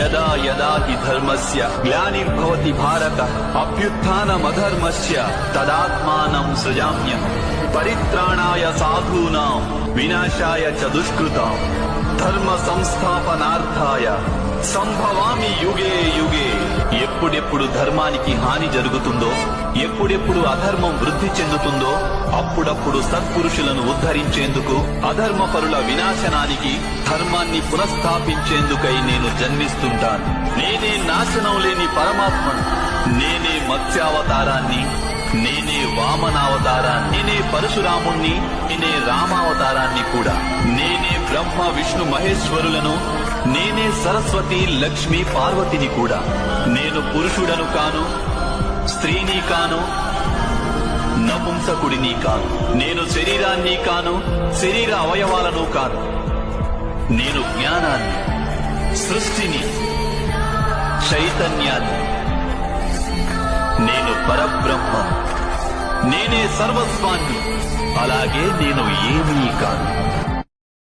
యదా యదా హి ధర్మస్య గ్లానిర్భవతి భారత అభ్యుత్థానమధర్మస్య తదాత్మానం సృజామ్యహం పరిత్రాణాయ సాధూనాం వినాశాయ చ దుష్కృతాం ధర్మ సంస్థాపనార్థాయ సంభవామి యుగే యుగే. ఎప్పుడెప్పుడు ధర్మానికి హాని జరుగుతుందో, ఎప్పుడెప్పుడు అధర్మం వృద్ధి చెందుతుందో అప్పుడప్పుడు సత్పురుషులను ఉద్ధరించేందుకు, అధర్మపరుల వినాశనానికి, ధర్మాన్ని పునఃస్థాపించేందుకై నేను జన్మిస్తుంటాను. నేనే నాశనం లేని పరమాత్మను. నేనే మత్స్యావతారాన్ని, నేనే వామనావతారాన్ని, నేనే పరశురాముణ్ణి, నేనే రామావతారాన్ని కూడా. నేనే బ్రహ్మ విష్ణు మహేశ్వరులను, నేనే సరస్వతి లక్ష్మి పార్వతిని కూడా. నేను పురుషుడను కాను, స్త్రీని కాను, నపుంసకుడిని కాను. నేను శరీరాన్ని కాను, శరీర అవయవాలను కాను. నేను జ్ఞానాన్ని, సృష్టిని, చైతన్యాన్ని. నేను పరబ్రహ్మ. నేనే సర్వస్వాన్ని. అలాగే నేను ఏమీ కాను.